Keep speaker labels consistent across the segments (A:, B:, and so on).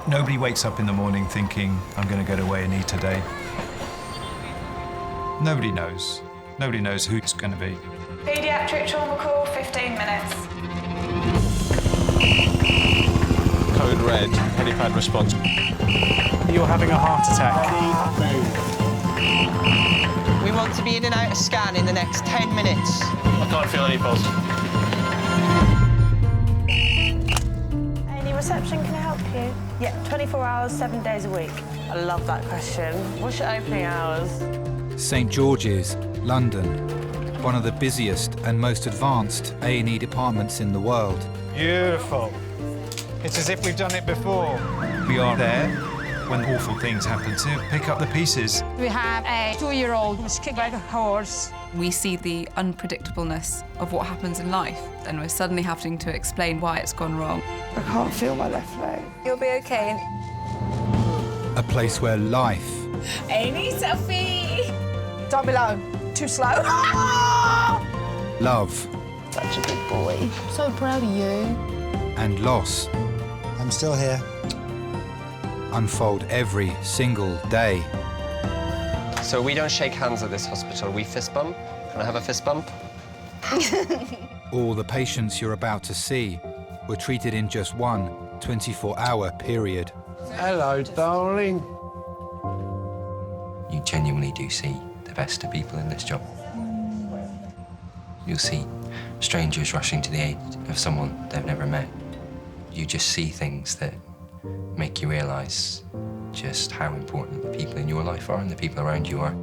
A: Nobody wakes up in the morning thinking, I'm going to go to A&E today. Nobody knows. Nobody knows who it's going to be.
B: Paediatric trauma call, 15 minutes.
C: Code red, helipad response.
D: You're having a heart attack.
E: We want to be in and out of scan in the next 10 minutes.
C: I can't feel any pulse.
F: Any reception, can I help you? Yeah, 24 hours, 7 days a week. I love that question. What's your opening hours?
G: St George's, London, one of the busiest and most advanced A&E departments in the world.
D: Beautiful. It's as if we've done it before.
A: We are there when awful things happen to pick up the pieces.
H: We have a 2-year-old who was kicked by a horse.
I: We see the unpredictableness of what happens in life, and we're suddenly having to explain why it's gone wrong.
H: I can't feel my left leg.
I: You'll be okay.
G: A place where life
B: Amy, selfie!
H: Down below. Too slow.
G: love
H: Such a good boy. So proud of you.
G: and loss
J: I'm still here.
G: unfold every single day.
E: So we don't shake hands at this hospital, we fist bump. Can I have a fist bump?
G: All the patients you're about to see were treated in just one 24-hour period.
C: Hello, darling.
K: You genuinely do see the best of people in this job. You'll see strangers rushing to the aid of someone they've never met. You just see things that make you realise just how important the people in your life are and the people around you are.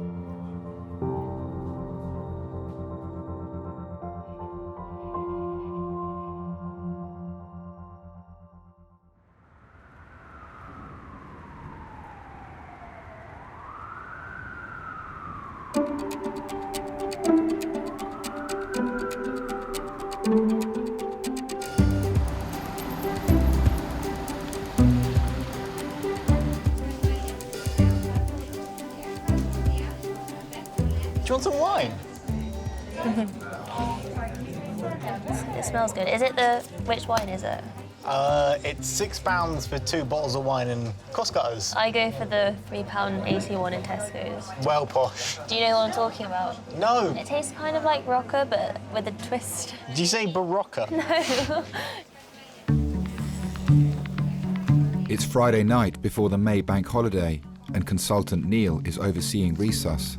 J: Do you want some wine?
L: It smells good. Is it the... which wine is it?
J: It's £6 for 2 bottles of wine and Costco's.
L: I go for the £3.81 in Tesco's.
J: Well posh.
L: Do you know what I'm talking about?
J: No.
L: It tastes kind of like Rocker, but with a twist.
J: Did you say Barocca?
L: No.
G: It's Friday night before the May bank holiday, and consultant Neil is overseeing resus.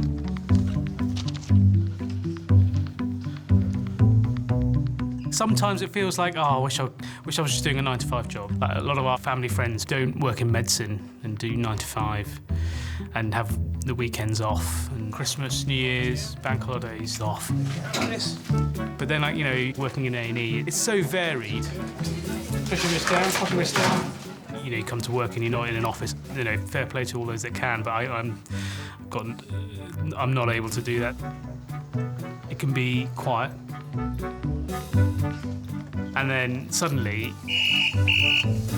D: Sometimes it feels like, oh, I wish I was just doing a 9-to-5 job. Like, a lot of our family friends don't work in medicine and do 9-to-5 and have the weekends off, and Christmas, New Year's, bank holidays off. But then, like, you know, working in A&E, it's so varied. Push your wrist down, pop your wrist down. You know, you come to work and you're not in an office. You know, fair play to all those that can, but I'm not able to do that. It can be quiet. And then suddenly,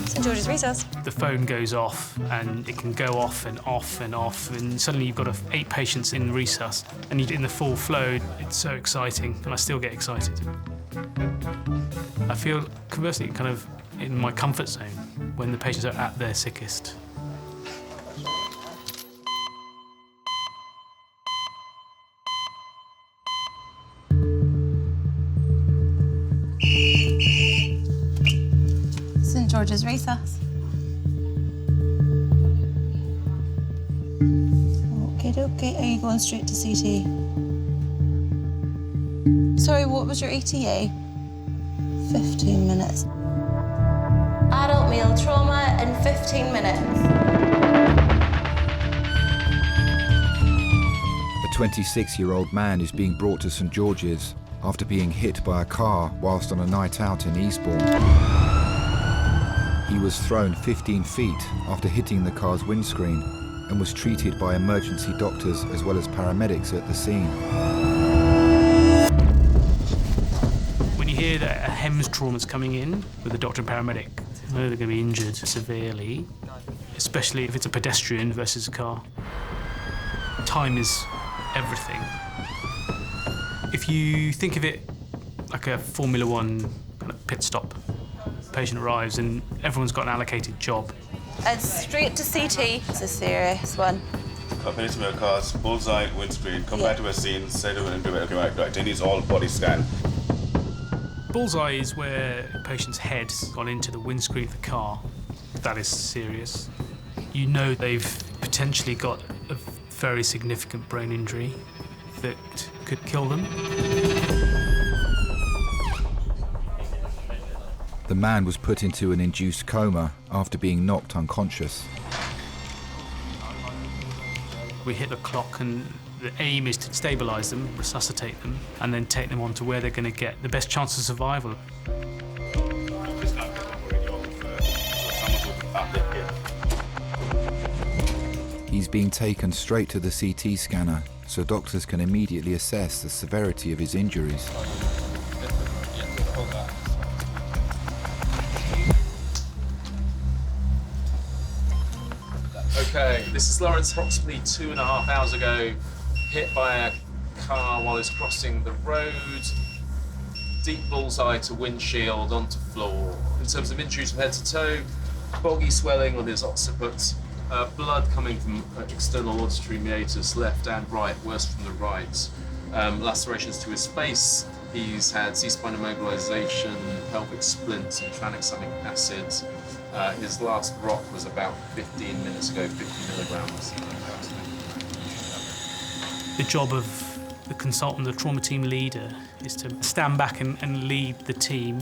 I: St George's Resus.
D: the phone goes off, and it can go off and off and off, and suddenly you've got 8 patients in resus, and you're in the full flow. It's so exciting, and I still get excited. I feel, conversely, kind of in my comfort zone when the patients are at their sickest.
I: St George's Resus.
H: Okay, are you going straight to CT? Sorry, what was your ETA? 15 minutes.
L: Adult meal trauma in 15 minutes.
G: A 26-year-old man is being brought to St George's after being hit by a car whilst on a night out in Eastborne. He was thrown 15 feet after hitting the car's windscreen and was treated by emergency doctors as well as paramedics at the scene.
D: When you hear that a HEMS trauma's coming in with a doctor and paramedic, you know they're going to be injured severely, especially if it's a pedestrian versus a car. Time is everything. If you think of it like a Formula One kind of pit stop, patient arrives and everyone's got an allocated job.
H: It's straight to CT. It's a serious one.
M: Pedestrian cars, Bullseye Windscreen, compatible scene, set of an right, it needs all body scan.
D: Bullseye is where a patient's head's gone into the windscreen of the car. That is serious. You know they've potentially got a very significant brain injury that could kill them.
G: The man was put into an induced coma after being knocked unconscious.
D: We hit the clock and the aim is to stabilise them, resuscitate them, and then take them on to where they're going to get the best chance of survival.
G: He's being taken straight to the CT scanner so doctors can immediately assess the severity of his injuries.
C: Okay, this is Lawrence approximately 2.5 hours ago, hit by a car while he's crossing the road. Deep bullseye to windshield, onto floor. In terms of injuries from head to toe, boggy swelling on his occiput, blood coming from external auditory meatus, left and right, worse from the right. Lacerations to his face. He's had C-spine immobilization, pelvic splints, and tranexamic acid. His last rock was about 15 minutes ago, 50 milligrams.
D: The job of the consultant, the trauma team leader, is to stand back and lead the team.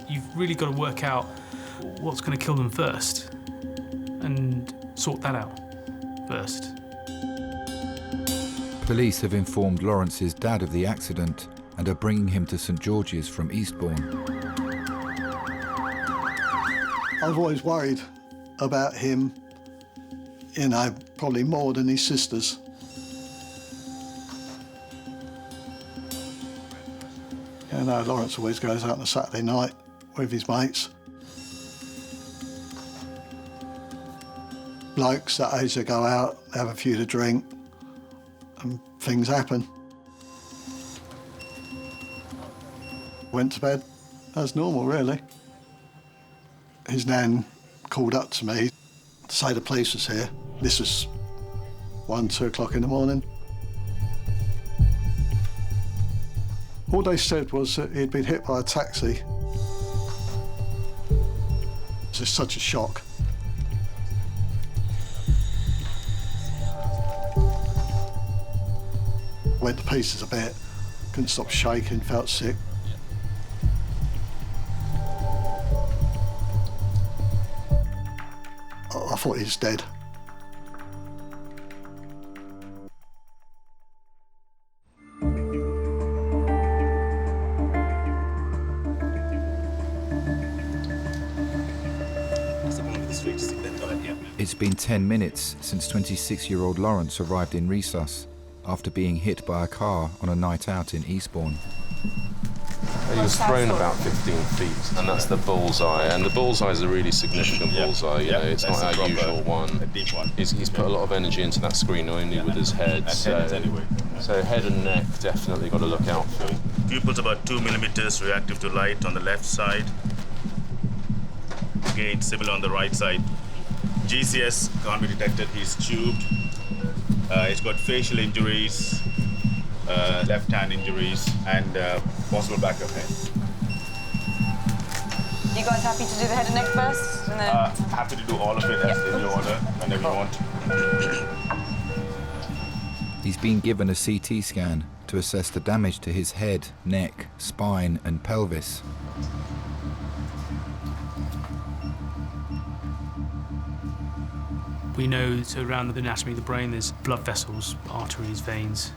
D: You've really got to work out what's going to kill them first and sort that out first.
G: Police have informed Lawrence's dad of the accident and are bringing him to St George's from Eastborne.
N: I've always worried about him, you know, probably more than his sisters. You know, Lawrence always goes out on a Saturday night with his mates. Blokes that age, they go out, have a few to drink, and things happen. Went to bed as normal, really. His nan called up to me to say the police was here. This was 1, 2 o'clock in the morning. All they said was that he'd been hit by a taxi. It's just such a shock. Went to pieces a bit, couldn't stop shaking, felt sick. I thought he was dead.
G: It's been 10 minutes since 26-year-old Lawrence arrived in Resus after being hit by a car on a night out in Eastborne.
C: He was thrown about 15 feet, and that's the bullseye. And the bullseye is a really significant bullseye. You know, it's not our usual one. He's put a lot of energy into that screen, only with his head. So head and neck definitely got to look out for.
M: Pupils about 2 millimeters reactive to light on the left side. Again, similar on the right side. GCS can't be detected. He's tubed. He's got facial injuries, left hand injuries, and possible back of head.
B: You guys happy to do the head and neck first? And then...
M: Happy to do all of it as in your order, whenever you want.
G: He's been given a CT scan to assess the damage to his head, neck, spine, and pelvis.
D: We know that around the anatomy of the brain there's blood vessels, arteries, veins.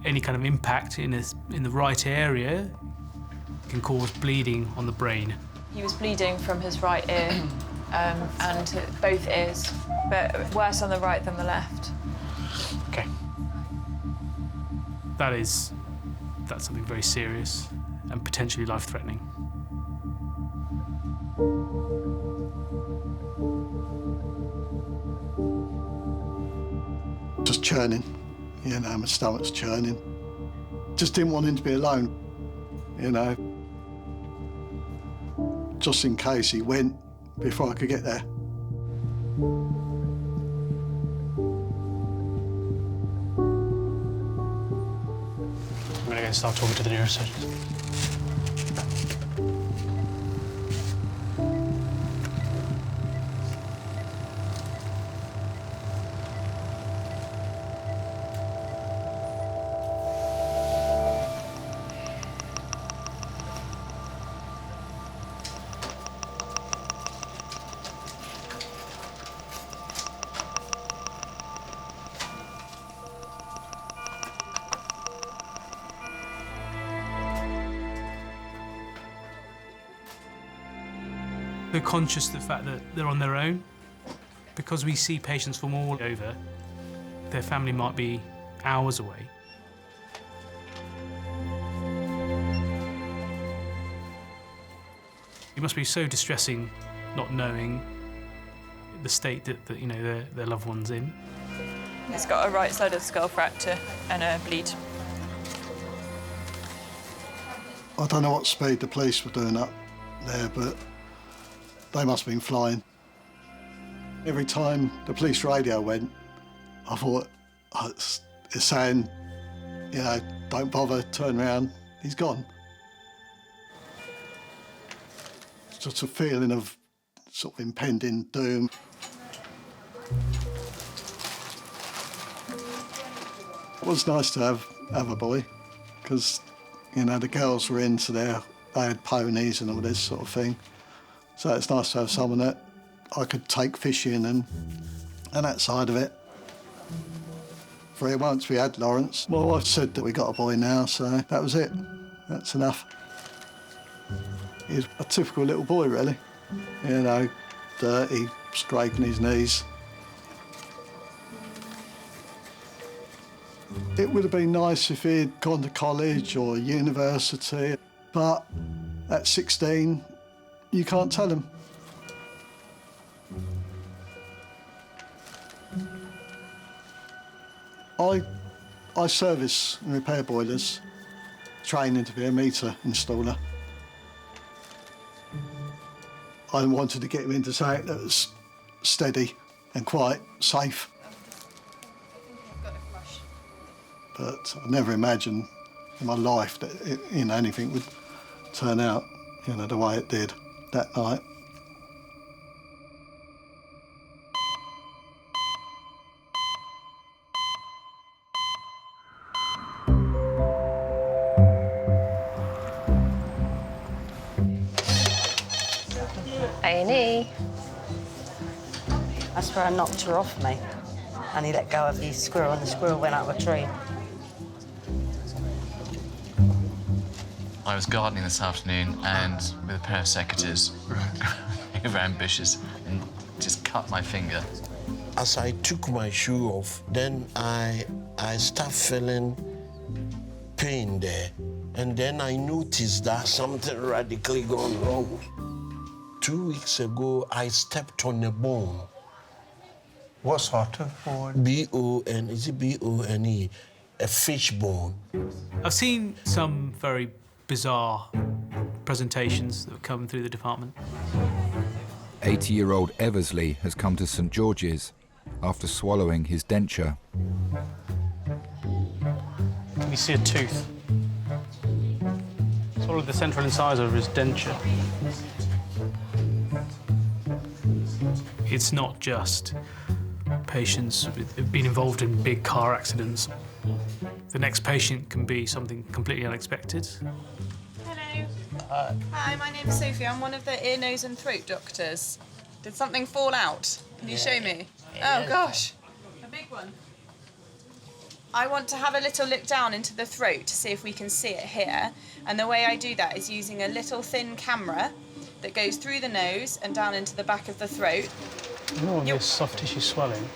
D: Any kind of impact in the right area can cause bleeding on the brain.
B: He was bleeding from his right ear and both ears, but worse on the right than the left.
D: Okay. That's something very serious and potentially life-threatening.
N: Just churning, you know, my stomach's churning. Just didn't want him to be alone, you know. just in case he went before I could get there.
D: I'm going to go and start talking to the neurosurgeons. We're conscious of the fact that they're on their own. Because we see patients from all over, their family might be hours away. It must be so distressing not knowing the state that you know, their loved one's in.
B: He's got a right side of skull fracture and a bleed.
N: I don't know what speed the police were doing up there, but they must have been flying. Every time the police radio went, I thought, oh, it's saying, you know, don't bother, turn around, he's gone. It's just a feeling of sort of impending doom. It was nice to have a boy, because, you know, the girls were into they had ponies and all this sort of thing. So it's nice to have someone that I could take fishing and that side of it. Once we had Lawrence, my wife said that we got a boy now, so that was it. That's enough. He's a typical little boy, really. You know, dirty, scraping his knees. It would have been nice if he'd gone to college or university, but at 16, you can't tell him. I service and repair boilers, training to be a meter installer. I wanted to get him into something that was steady and quite safe. But I never imagined in my life that anything would turn out, the way it did that night.
F: A&E. That's where I knocked her off me. And he let go of the squirrel, and the squirrel went up a tree.
O: I was gardening this afternoon and with a pair of secateurs who were ambitious and just cut my finger.
P: As I took my shoe off, then I start feeling pain there. And then I noticed that something radically gone wrong. 2 weeks ago, I stepped on a bone.
Q: What sort of bone?
P: B-O-N, is it B-O-N-E? A fish bone.
D: I've seen some very bizarre presentations that have come through the department.
G: 80-year-old Eversley has come to St George's after swallowing his denture.
D: Can you see a tooth? Swallowed the central incisor of his denture. It's not just patients who've been involved in big car accidents. The next patient can be something completely unexpected.
B: Hello. Hi, my name's Sophie. I'm one of the ear, nose and throat doctors. Did something fall out? Can you show me? Oh, gosh. A big one. I want to have a little look down into the throat to see if we can see it here. And the way I do that is using a little thin camera that goes through the nose and down into the back of the throat.
D: Oh, this soft tissue swelling.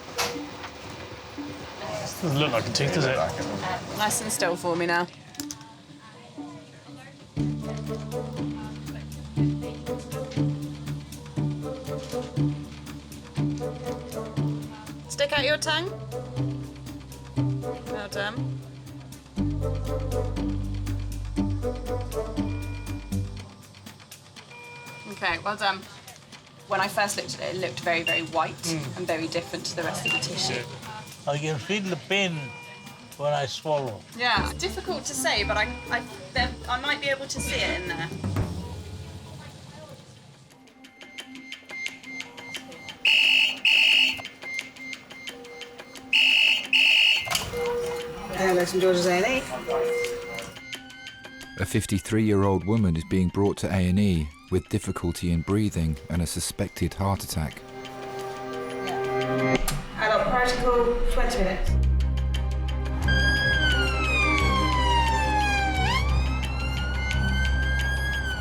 D: Doesn't look like a tooth, does it?
B: Nice and still for me now. Stick out your tongue. Well done. Okay, well done. When I first looked at it, it looked very, very white and very different to the rest of the tissue.
Q: I can feel the pain when I swallow.
B: Yeah, it's difficult to say, but I might be able to see it in there.
F: Hello, St George's A&E.
G: A 53-year-old woman is being brought to A&E with difficulty in breathing and a suspected heart attack.
F: Adult protocol, 20 minutes.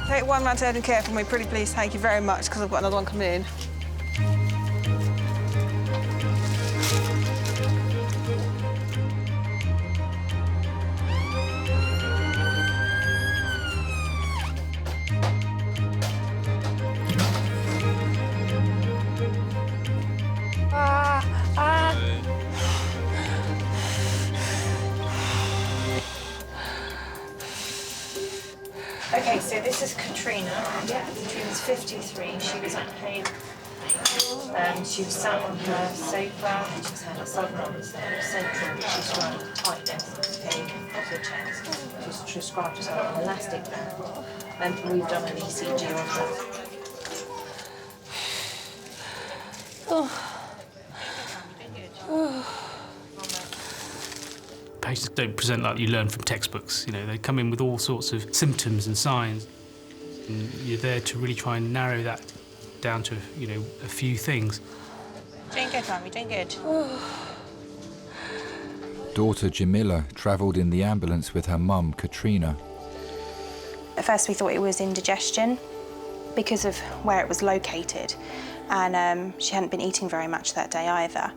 F: Take one round to urgent care for me, pretty please. Thank you very much, because I've got another one coming in.
R: Okay, so this is Katrina. Katrina's 53. She was in pain. She was sat on her sofa. She's had a sudden onset of central. She's got tightness, pain of the chest. She's prescribed herself an elastic band. And we've done an ECG on her.
D: Patients don't present like you learn from textbooks. You know, they come in with all sorts of symptoms and signs. And you're there to really try and narrow that down to, you know, a few things.
R: Doing good, Mum, you're doing good.
G: Daughter Jamila travelled in the ambulance with her mum, Katrina.
S: At first we thought it was indigestion because of where it was located, and she hadn't been eating very much that day either.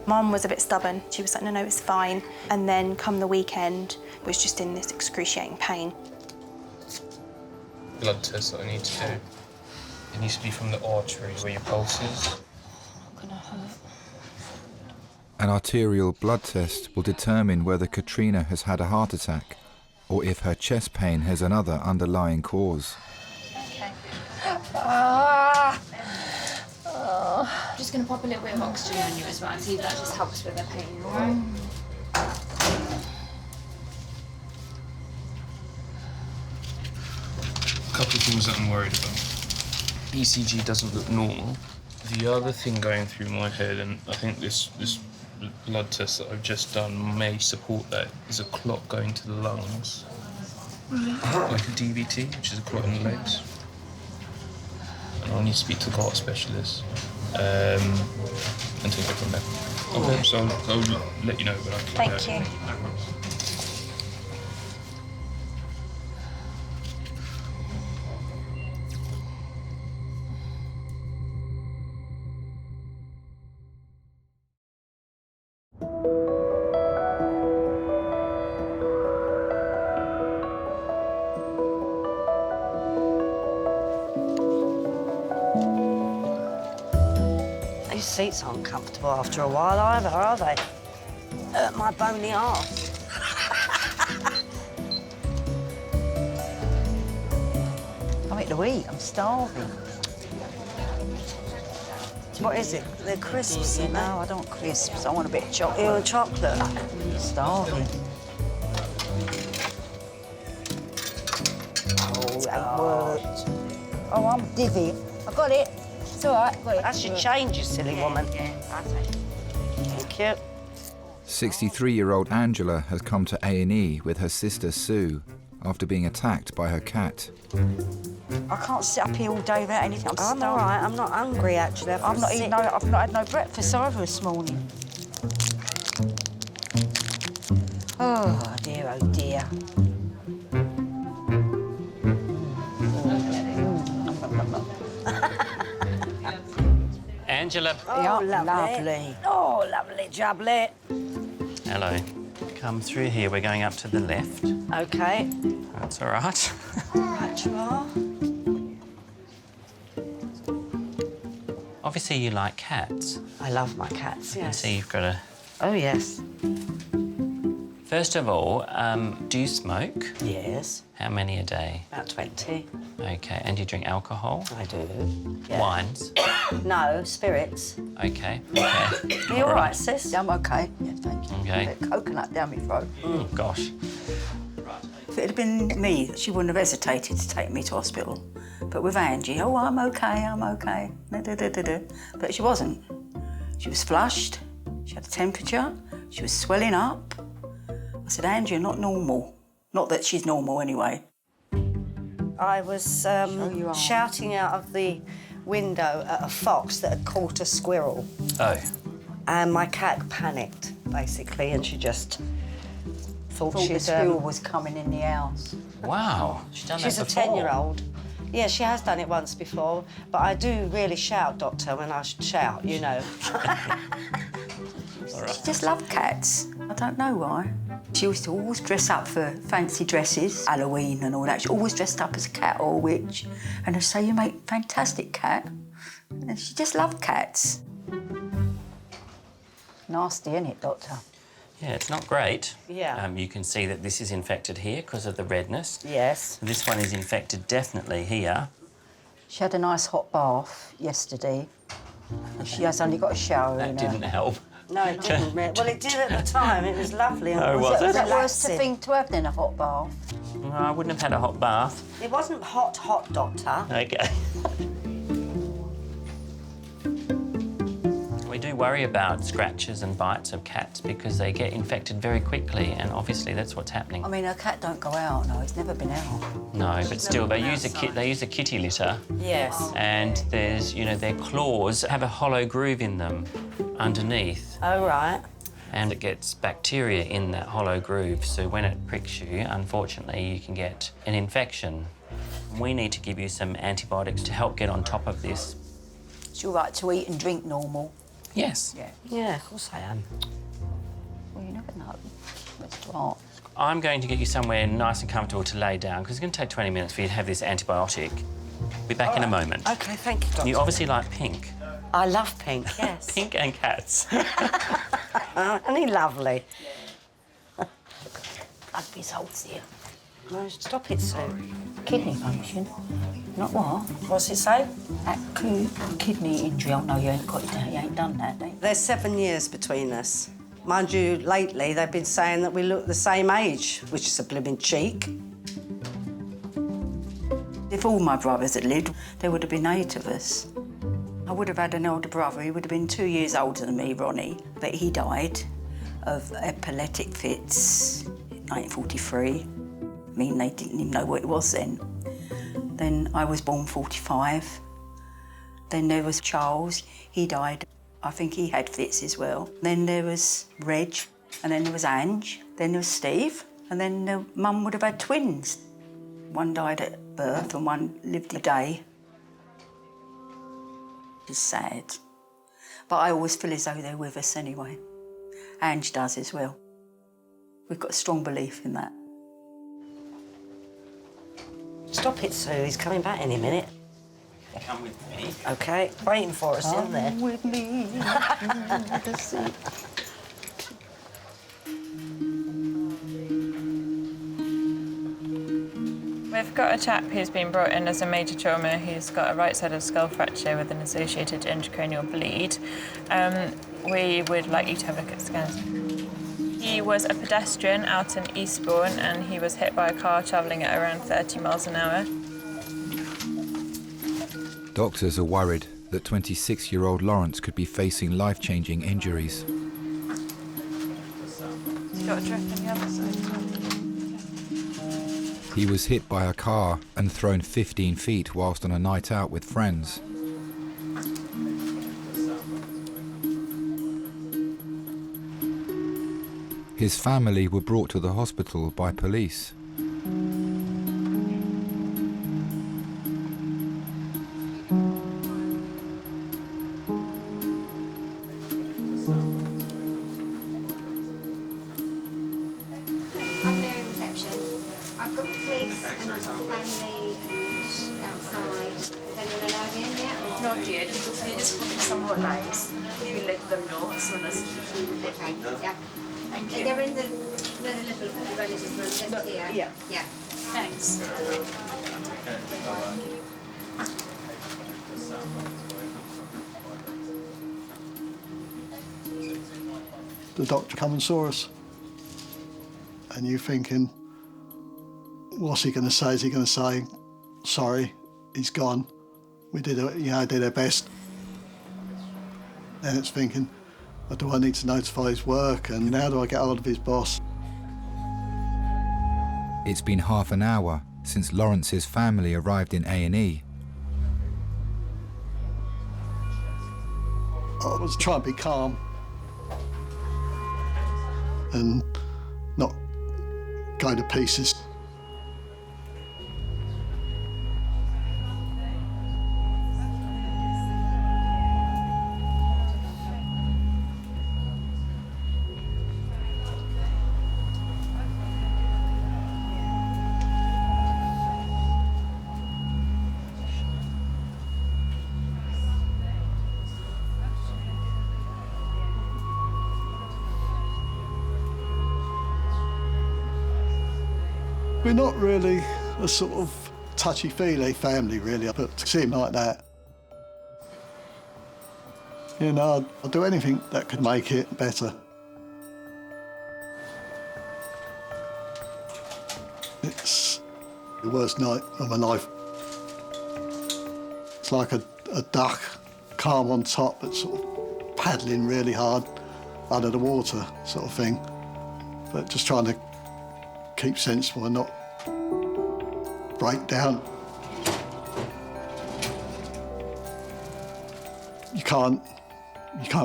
S: Mum was a bit stubborn. She was like, no, it's fine. And then come the weekend, was just in this excruciating pain.
T: Blood test that I need to do. It needs to be from the arteries where your pulse is.
G: An arterial blood test will determine whether Katrina has had a heart attack or if her chest pain has another underlying cause.
R: I'm just going to pop a little bit of oxygen on you as well and see if that just helps with the pain, all right?
T: A couple of things that I'm worried about. ECG doesn't look normal. The other thing going through my head, and I think this blood test that I've just done may support that, is a clot going to the lungs. Like a DVT, which is a clot in the legs. And I'll need to speak to the heart specialist and take it from there. Okay, so I'll let you know when I find out.
S: Thank you.
T: No problem.
F: These seats aren't comfortable after a while either, are they? Hurt my bony arse. I need to eat, I'm starving. What is it? They're crisps, you know? No, I don't want crisps, I want a bit of chocolate. You want chocolate? I'm starving. Oh, that worked. Oh, I'm divvy. I got it. It's all right, got it. That should change, you silly woman. Thank you.
G: 63-year-old Angela has come to A&E with her sister Sue after being attacked by her cat.
F: I can't sit up here all day without anything. I'm all right. I'm not hungry, actually. I've not had no breakfast either this morning. Oh, dear, oh, dear.
U: Angela.
F: Oh, lovely. Oh, lovely jubbly.
U: Hello. Come through here. We're going up to the left.
F: OK.
U: That's all right.
F: All right, you are.
U: Obviously, you like cats.
F: I love my cats,
U: I
F: yes.
U: see you've got a...
F: Oh, yes.
U: First of all, do you smoke?
A: Yes.
U: How many a day?
A: About 20.
U: Okay, and do you drink alcohol?
A: I do. Yeah.
U: Wines?
A: No, spirits.
U: Okay, okay.
A: Are you all right, sis?
V: Yeah, I'm okay. Yeah, thank you.
U: Okay.
V: A bit of coconut down my throat.
U: Gosh.
V: If it had been me, she wouldn't have hesitated to take me to hospital. But with Angie, oh, I'm okay, I'm okay. But she wasn't. She was flushed, she had a temperature, she was swelling up. I said, Angie, you're not normal. Not that she's normal anyway.
A: I was shouting out of the window at a fox that had caught a squirrel.
U: Oh.
A: And my cat panicked, basically, and she just thought
V: The
A: she'd...
V: squirrel was coming in the house.
U: Wow, she's done
A: She's
U: that
A: a
U: before.
A: 10-year-old. Yeah, she has done it once before, but I do really shout, Doctor, when I shout, you know.
V: She just loved cats. I don't know why. She used to always dress up for fancy dresses, Halloween and all that. She always dressed up as a cat or a witch. And I'd say, you make a fantastic cat. And she just loved cats. Nasty, isn't it, Doctor?
U: Yeah, it's not great.
A: Yeah.
U: You can see that this is infected here because of the redness.
A: Yes.
U: This one is infected definitely here.
V: She had a nice hot bath yesterday. And she has only got a shower in
U: That
V: her.
U: didn't help.
A: No, it didn't. Well, it did at the time. It was lovely. And
U: Oh, was it?
V: Was that worse
A: relaxing.
V: thing to have than a hot bath?
U: No, I wouldn't have had a hot bath.
A: It wasn't hot, Doctor.
U: Okay. We do worry about scratches and bites of cats because they get infected very quickly, and obviously that's what's happening.
V: I mean, her cat don't go out, no, he's never been out.
U: No, but still, they use a kitty litter.
A: Yes.
U: And there's, you know, their claws have a hollow groove in them underneath.
A: Oh, right.
U: And it gets bacteria in that hollow groove, so when it pricks you, unfortunately, you can get an infection. We need to give you some antibiotics to help get on top of this.
V: Is she all right to eat and drink normal?
U: Yes.
V: Yeah.
A: Yeah, of course I am.
V: Well, you never know. Let's start.
U: I'm going to get you somewhere nice and comfortable to lay down, because it's going to take 20 minutes for you to have this antibiotic. Be back in a moment.
A: OK, thank you, Doctor.
U: You obviously like pink.
A: I love pink, yes.
U: Pink and cats.
A: Isn't he lovely?
V: I'd be salts here.
A: No, stop it, Sue.
V: Kidney function. Not what?
A: What's it say?
V: Kidney injury. Oh, no, you ain't got it down. You ain't done that, then.
A: There's 7 years between us. Mind you, lately they've been saying that we look the same age, which is a blooming cheek.
V: If all my brothers had lived, there would have been 8 of us. I would have had an older brother. He would have been 2 years older than me, Ronnie. But he died of epileptic fits in 1943. I mean, they didn't even know what it was then. Then I was born 45. Then there was Charles. He died. I think he had fits as well. Then there was Reg. And then there was Ange. Then there was Steve. And then the mum would have had twins. One died at birth and one lived a day. It's sad. But I always feel as though they're with us anyway. Ange does as well. We've got a strong belief in that.
A: Stop it, Sue. He's coming back any minute.
U: Come with me.
A: OK, waiting for us in there.
V: Come with me.
B: We've got a chap who's been brought in as a major trauma who's got a right-sided skull fracture with an associated intracranial bleed. We would like you to have a look at scans. He was a pedestrian out in Eastborne and he was hit by a car travelling at around 30 miles an hour.
G: Doctors are worried that 26-year-old Lawrence could be facing life-changing injuries.
B: He's got a drip on the other side.
G: He was hit by a car and thrown 15 feet whilst on a night out with friends. His family were brought to the hospital by police.
W: I'm there in reception. I've got the police and the family outside. Is anyone allowed in yet?
B: Not yet. We just put some more lines. We let them know as soon as.
W: Okay, yeah. Thank you. They're in the Another little relative just here.
B: Yeah.
W: Yeah.
B: Thanks.
N: The doctor come and saw us. And you're thinking, what's he going to say? Is he going to say, sorry, he's gone. We did our best. Then it's thinking, do I need to notify his work? And how do I get hold of his boss?
G: It's been half an hour since Lawrence's family arrived in A&E.
N: I was trying to be calm and not go to pieces. We're not really a sort of touchy-feely family, really, but to see him like that, you know, I'd do anything that could make it better. It's the worst night of my life. It's like a duck, calm on top, but sort of paddling really hard under the water, sort of thing. But just trying to keep sensible and not break down. You can't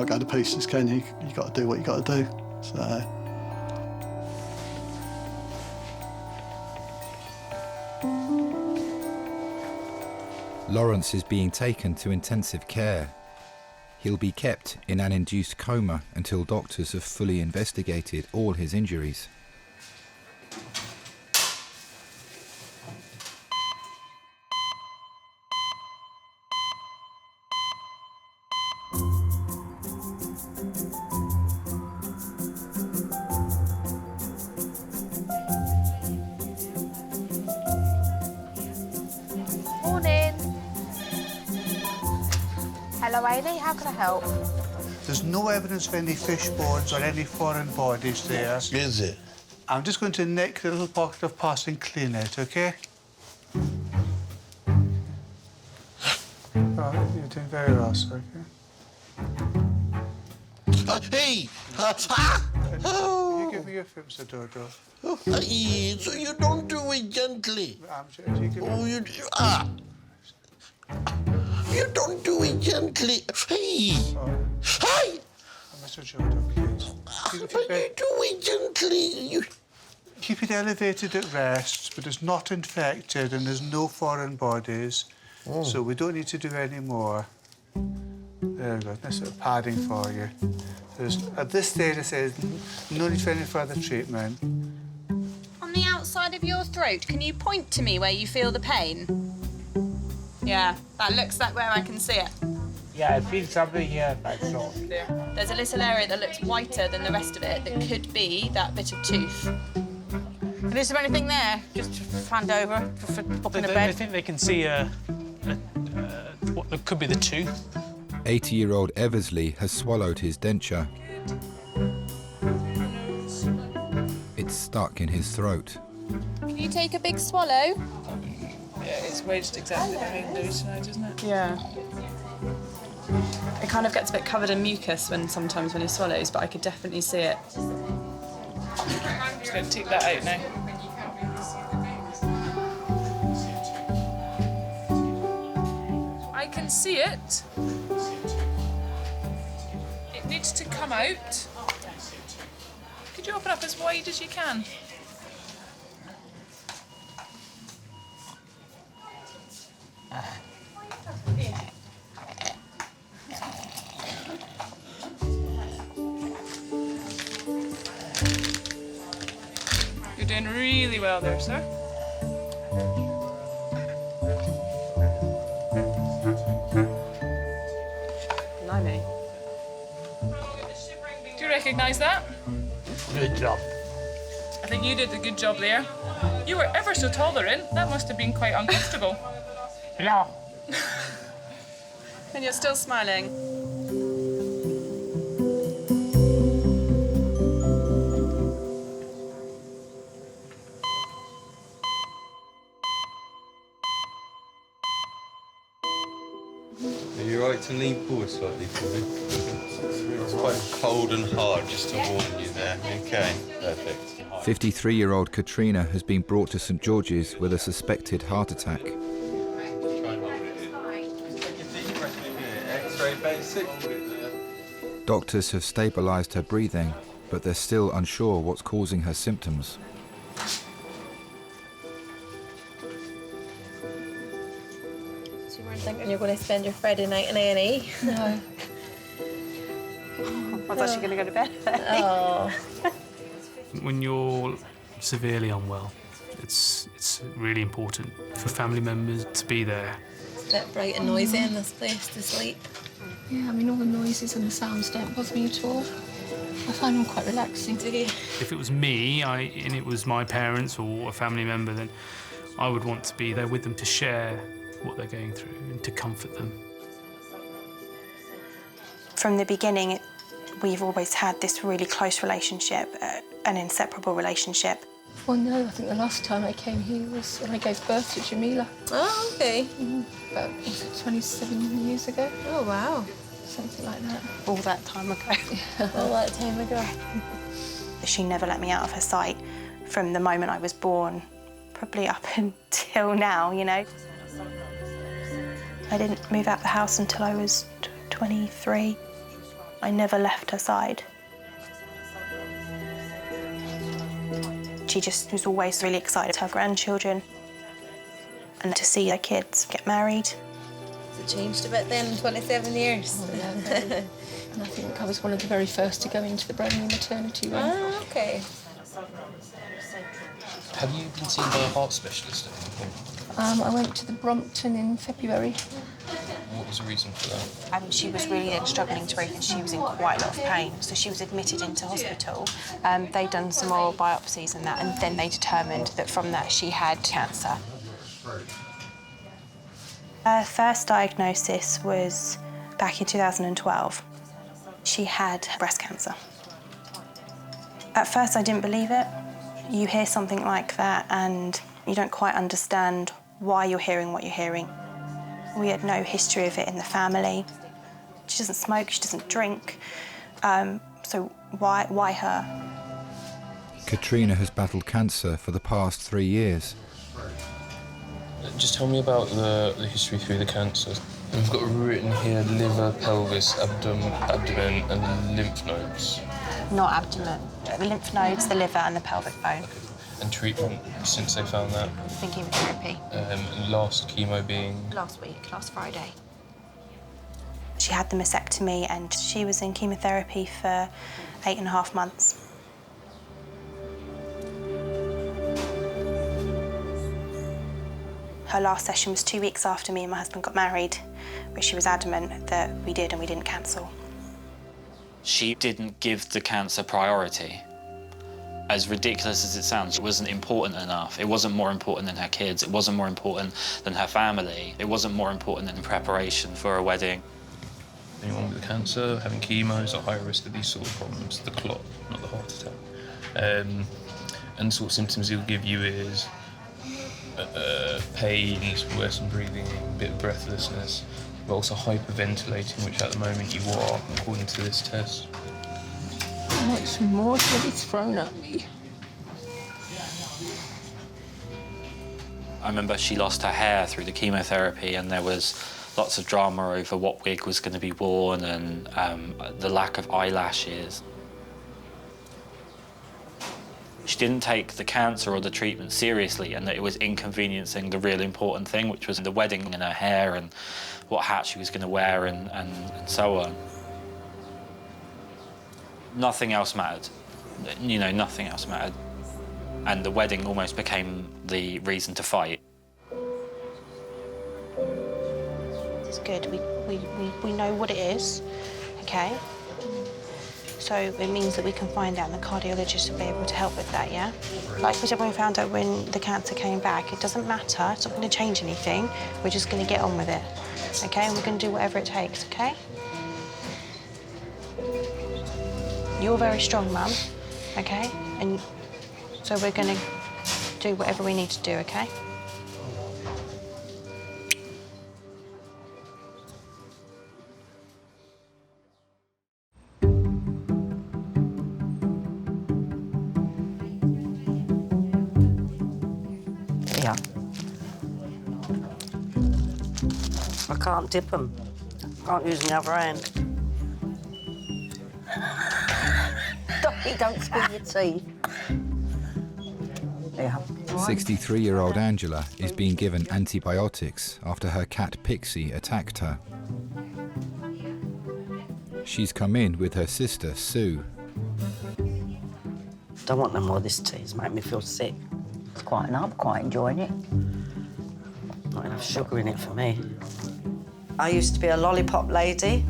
N: go to pieces, can you? You got to do what you got to do. So.
G: Lawrence is being taken to intensive care. He'll be kept in an induced coma until doctors have fully investigated all his injuries.
E: Morning. Hello, Amy. How can I help?
J: There's no evidence of any fish bones or any foreign bodies there.
P: Is it?
J: I'm just going to nick the little pocket of pus and clean it, OK? Oh, you're doing very well, sir, OK?
P: Hey!
J: Can you give me your foot, Mr. Dodo?
P: Hey, so you don't do it gently. You don't do it gently. Hey! Hey!
J: Mr. Dodo, please.
P: But you do it gently.
J: Keep it elevated at rest, but it's not infected and there's no foreign bodies, so we don't need to do any more. There we go, nice little padding for you. At this stage, it says no need for any further treatment.
B: On the outside of your throat, can you point to me where you feel the pain? Yeah, that looks like where I can see it.
Q: Yeah, I feel something here, that's all.
B: There's a little area that looks whiter than the rest of it that could be that bit of tooth.
F: And is there anything there? Just hand over for popping a bed?
D: I think they can see what could be the tooth.
G: 80-year-old Eversley has swallowed his denture. It's stuck in his throat.
B: Can you take a big swallow? Yeah, it's wedged exactly behind those sides, isn't it? Yeah. It kind of gets a bit covered in mucus sometimes when he swallows, but I could definitely see it. I'm just going to take that out now. I can see it. It needs to come out. Could you open up as wide as you can? You're doing really well there, sir. Blimey. Do you recognise that?
Q: Good job.
B: I think you did a good job there. You were ever so tolerant. That must have been quite uncomfortable.
Q: No.
B: And you're still smiling.
I: 'Right to lean forward slightly for me? It's quite cold and hard, just to warn you there. Okay, perfect.
G: 53-year-old Katrina has been brought to St George's with a suspected heart attack.
I: X-ray basic.
G: Doctors have stabilised her breathing, but they're still unsure what's causing her symptoms.
R: So you weren't thinking you're going to spend your Friday night in A&E? No.
A: I thought you were going to go to bed.
R: Oh.
D: When you're severely unwell, it's really important for family members to be there.
R: It's a bit bright and noisy in this place to sleep.
K: Yeah, I mean, all the noises and the sounds don't bother me at all. I find them quite relaxing.
R: Do you?
D: If it was me and it was my parents or a family member, then I would want to be there with them to share what they're going through and to comfort them.
S: From the beginning, we've always had this really close relationship, an inseparable relationship.
K: Well, no, I think the last time I came here was when I gave birth to Jamila.
R: Oh, okay.
K: About, was it 27 years ago?
R: Oh, wow.
K: Something like that.
S: All that time ago.
R: All that time ago.
S: She never let me out of her sight from the moment I was born, probably up until now, you know. I didn't move out the house until I was 23. I never left her side. She just was always really excited to have grandchildren and to see her kids get married.
R: Has it changed a bit then in 27 years?
K: Oh, yeah, and I think I was one of the very first to go into the brand new maternity wing.
R: Oh, okay.
T: Have you been seen by a heart specialist?
K: I went to the Brompton in February.
T: What was the reason for that?
S: She was really then struggling to breathe and she was in quite a lot of pain. So she was admitted into hospital. They'd done some oral biopsies and that, and then they determined that from that she had cancer. Her first diagnosis was back in 2012. She had breast cancer. At first I didn't believe it. You hear something like that and you don't quite understand why you're hearing what you're hearing. We had no history of it in the family. She doesn't smoke, she doesn't drink. So why her?
G: Katrina has battled cancer for the past 3 years.
T: Just tell me about the history through the cancer. We've got written here liver, pelvis, abdomen and lymph nodes.
S: Not abdomen. The lymph nodes, the liver and the pelvic bone.
T: Okay. And treatment since they found that?
S: It's been chemotherapy.
T: Last chemo being?
S: Last week, last Friday. She had the mastectomy and she was in chemotherapy for 8.5 months. Her last session was 2 weeks after me and my husband got married, but she was adamant that we did and we didn't cancel.
L: She didn't give the cancer priority. As ridiculous as it sounds, it wasn't important enough. It wasn't more important than her kids. It wasn't more important than her family. It wasn't more important than preparation for a wedding.
T: Anyone with cancer, having chemo is at higher risk of these sort of problems, the clot, not the heart attack. And the sort of symptoms he'll give you is pain, worsened breathing, a bit of breathlessness, but also hyperventilating, which at the moment you are, according to this test.
K: I want some more to be thrown at me.
L: I remember she lost her hair through the chemotherapy and there was lots of drama over what wig was going to be worn and the lack of eyelashes. She didn't take the cancer or the treatment seriously and that it was inconveniencing the real important thing, which was the wedding and her hair and what hat she was going to wear and so on. Nothing else mattered. You know, nothing else mattered. And the wedding almost became the reason to fight.
S: It's good. We know what it is, okay? So it means that we can find out and the cardiologist will be able to help with that, yeah? Like we said when we found out when the cancer came back, it doesn't matter, it's not going to change anything. We're just going to get on with it, OK? And we're going to do whatever it takes, OK? You're very strong, Mum, OK? And so we're going to do whatever we need to do, OK?
A: Yeah. I can't dip them. Can't use the other hand. Don't spill your tea. Yeah.
G: 63-year-old Angela is being given antibiotics after her cat Pixie attacked her. She's come in with her sister Sue.
A: Don't want no more of this tea. It's making me feel sick.
C: It's quite enough. I'm quite enjoying it.
A: Not enough sugar in it for me. I used to be a lollipop lady.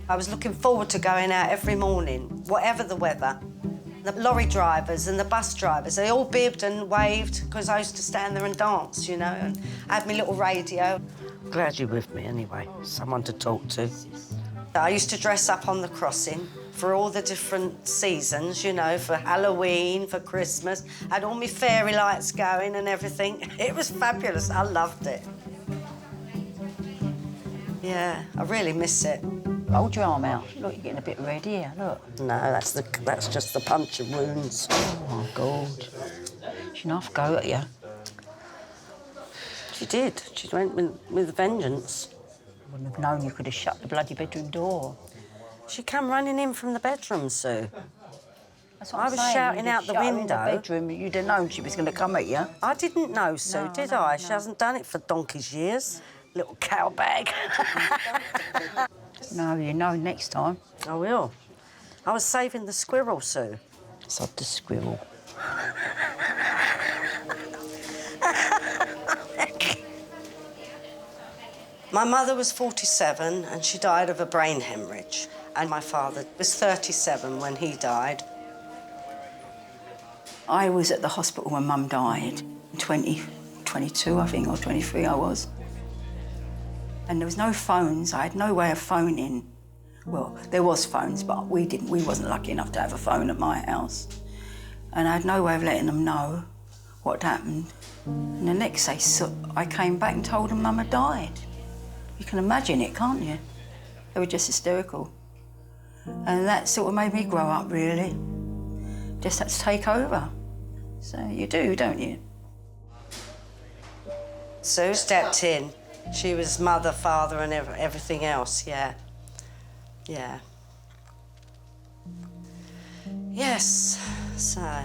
A: I was looking forward to going out every morning, whatever the weather. The lorry drivers and the bus drivers, they all bibbed and waved because I used to stand there and dance, you know, and I had my little radio. Glad you're with me anyway, someone to talk to. I used to dress up on the crossing for all the different seasons, you know, for Halloween, for Christmas. I had all my fairy lights going and everything. It was fabulous, I loved it. Yeah, I really miss it.
C: Hold your arm out. Look, you're getting a bit red here, look.
A: No, that's just the puncture wounds.
C: Oh, my God. She enough go at you.
A: She did. She went with vengeance.
C: Wouldn't have known you could have shut the bloody bedroom door.
A: She came running in from the bedroom, Sue.
C: That's what
A: I
C: I'm
A: was
C: saying.
A: shouting
C: You'd
A: out the
C: shut her
A: window.
C: in the bedroom, you'd have known she was going to come at you.
A: I didn't know, Sue, did I? She hasn't done it for donkey's years. Little cow bag.
C: No, you know next time.
A: I will. I was saving the squirrel, Sue.
C: Sod the squirrel.
A: My mother was 47 and she died of a brain hemorrhage. And my father was 37 when he died.
C: I was at the hospital when Mum died. 22, I think, or 23 I was. And there was no phones. I had no way of phoning. Well, there was phones, but we wasn't lucky enough to have a phone at my house. And I had no way of letting them know what happened. And the next day, I came back and told them Mum had died. You can imagine it, can't you? They were just hysterical. And that sort of made me grow up, really. Just had to take over. So you do, don't you?
A: Sue stepped in. She was mother, father, and everything else, yeah. Yeah. Yes, so.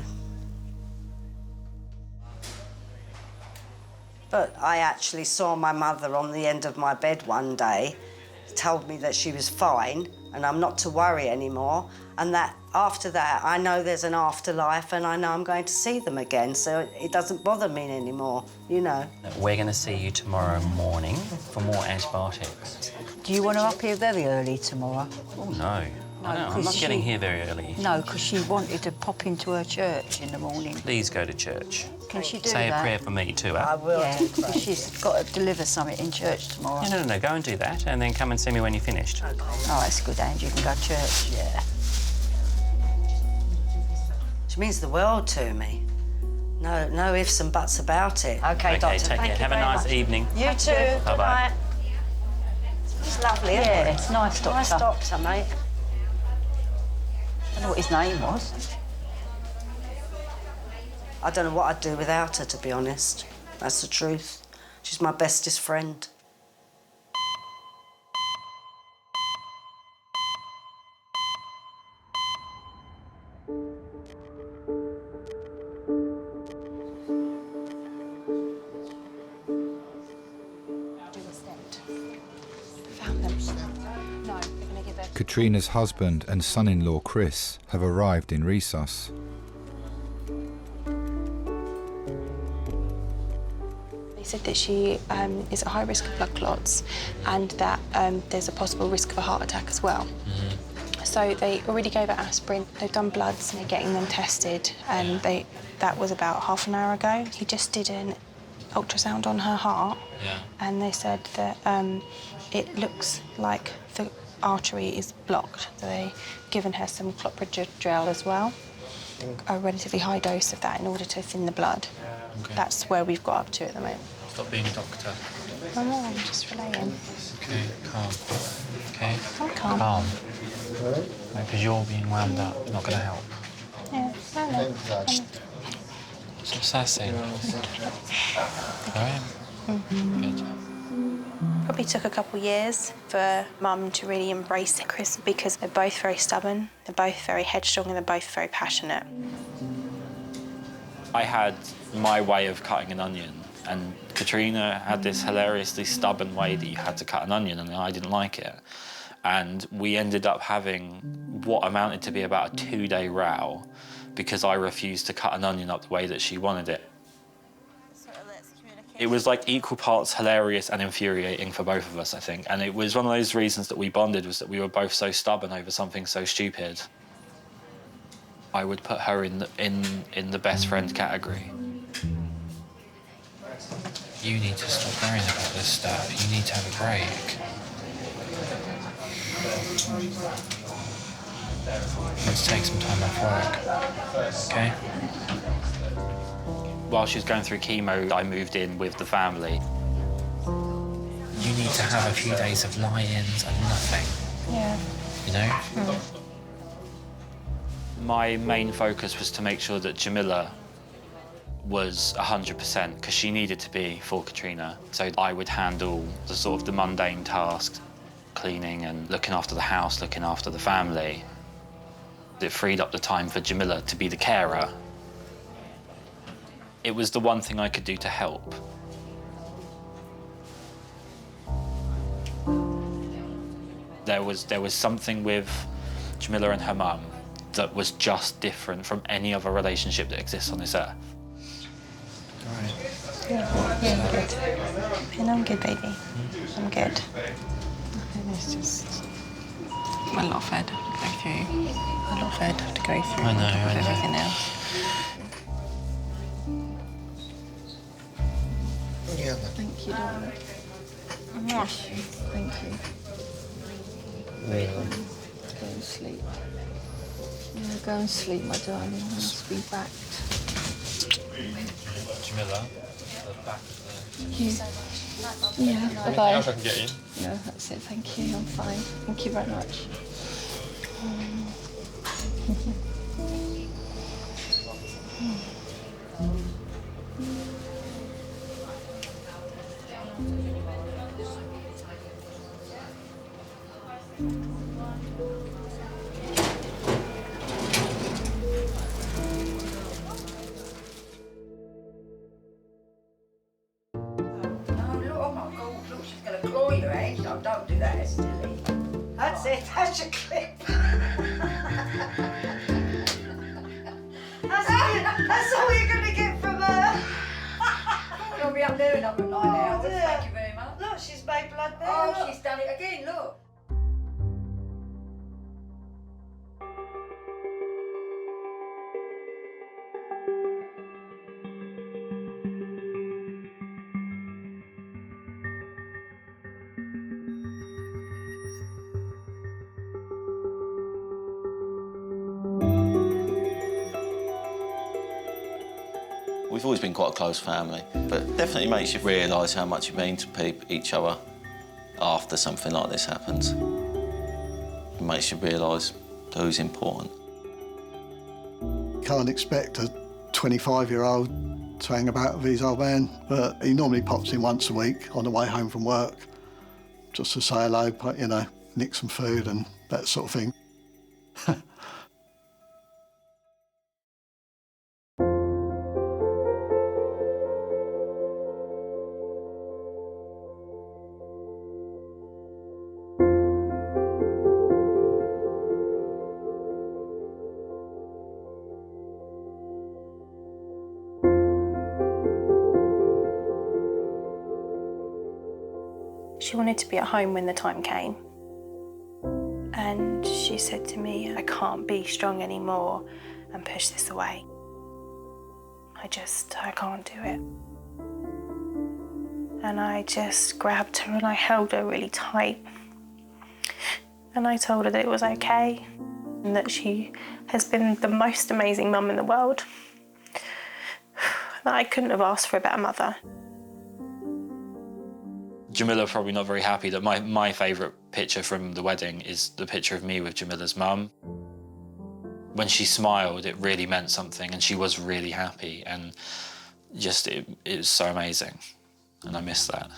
A: But I actually saw my mother on the end of my bed one day, told me that she was fine and I'm not to worry anymore, and that after that I know there's an afterlife and I know I'm going to see them again, so it doesn't bother me anymore, you know.
U: We're going to see you tomorrow morning for more antibiotics.
C: Do you want her up here very early tomorrow?
U: Oh, no. No, I'm not getting here very early.
C: No, because she wanted to pop into her church in the morning.
U: Please go to church.
C: Can she do
U: Say
C: that?
U: a prayer for me too,
A: I will.
C: Yeah, because she's got to deliver something in church tomorrow.
U: No, go and do that and then come and see me when you're finished.
C: Okay. Oh, that's good, Angie. You can go to church.
A: Yeah. She means the world to me. No ifs and buts about it. Okay, Doctor,
U: take care. Have a nice evening.
A: You too.
U: Bye-bye.
A: It's lovely, isn't it?
C: Yeah, it's nice, Doctor.
A: Nice doctor, mate.
C: I don't know what his name was.
A: I don't know what I'd do without her, to be honest. That's the truth. She's my bestest friend.
G: Katrina's husband and son-in-law Chris have arrived in Resus.
S: They said that she is at high risk of blood clots and that there's a possible risk of a heart attack as well. So they already gave her aspirin. They've done bloods and they're getting them tested. And that was about half an hour ago. He just did an ultrasound on her heart.
L: Yeah.
S: And they said that it looks like the artery is blocked. So they've given her some clopidogrel as well, a relatively high dose of that in order to thin the blood.
L: Okay.
S: That's where we've got up to at the moment.
L: Stop being a doctor.
S: No, I'm just relaying.
L: Okay, calm. Okay?
S: I'm calm.
L: Calm. Because you're being wound up. It's not going to help.
S: Yeah, I know.
L: Stop sassing. All right? Good.
S: Probably took a couple of years for Mum to really embrace Chris because they're both very stubborn, they're both very headstrong and they're both very passionate.
L: I had my way of cutting an onion, and Katrina had this hilariously stubborn way that you had to cut an onion, and I didn't like it. And we ended up having what amounted to be about a 2-day row because I refused to cut an onion up the way that she wanted it. It was like equal parts hilarious and infuriating for both of us, I think. And it was one of those reasons that we bonded, was that we were both so stubborn over something so stupid. I would put her in the best friend category. You need to stop worrying about this stuff. You need to have a break. Let's take some time off work, okay? While she was going through chemo, I moved in with the family. You need to have a few days of lie-ins and nothing.
S: Yeah.
L: You know? My main focus was to make sure that Jamila was 100% because she needed to be for Katrina. So I would handle the sort of the mundane tasks, cleaning and looking after the house, looking after the family. It freed up the time for Jamila to be the carer. It was the one thing I could do to help. There was something with Jamila and her mum that was just different from any other relationship that exists on this earth. All right.
S: Yeah, I'm good. And I'm good, baby. I'm good.
H: It's just a lot of Ed to go through. A lot of Ed to go through.
L: I know,
H: on top of
L: I know.
H: everything else.
P: Yeah.
K: Thank you, darling.
H: Mwah.
K: Thank you.
P: Yeah.
K: Go and sleep. Yeah, go and sleep, my darling. I must be back.
L: Jamila, the back of the...
K: Yeah,
L: Anything
K: bye-bye.
L: else I can get you?
K: No, that's it. Thank you. I'm fine. Thank you very much.
C: Don't do that, it's silly. That's it, that's your clip. That's all you're going to get from her. You'll be up there in number 9 hours. Thank you very much. Look, she's made blood there. Oh, look. She's done it again, look.
M: We've always been quite a close family, but it definitely makes you realise how much you mean to each other after something like this happens. It makes you realise who's important.
N: Can't expect a 25-year-old to hang about with his old man, but he normally pops in once a week on the way home from work, just to say hello, you know, nick some food and that sort of thing.
S: She wanted to be at home when the time came. And And she said to me, I can't be strong anymore and push this away. I can't do it. And I just grabbed her and I held her really tight. And I told her that it was okay and that she has been the most amazing mum in the world. That I couldn't have asked for a better mother.
L: Jamila probably not very happy that my favourite picture from the wedding is the picture of me with Jamila's mum. When she smiled, it really meant something, and she was really happy, and just it was so amazing, and I miss that.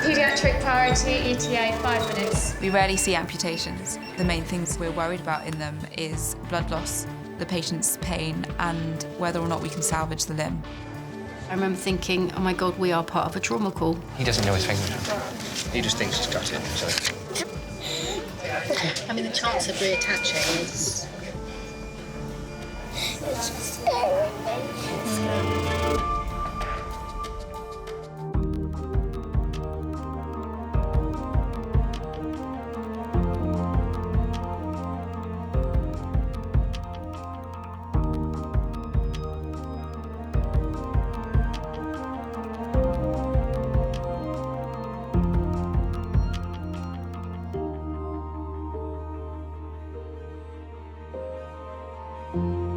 O: Paediatric priority, ETA, 5 minutes.
V: We rarely see amputations. The main things we're worried about in them is blood loss, the patient's pain, and whether or not we can salvage the limb.
W: I remember thinking, oh my God, we are part of a trauma call.
X: He doesn't know his finger. He just thinks it's cut it, so.
O: I mean, the chance of reattaching is...
W: It's scary.
O: Thank you.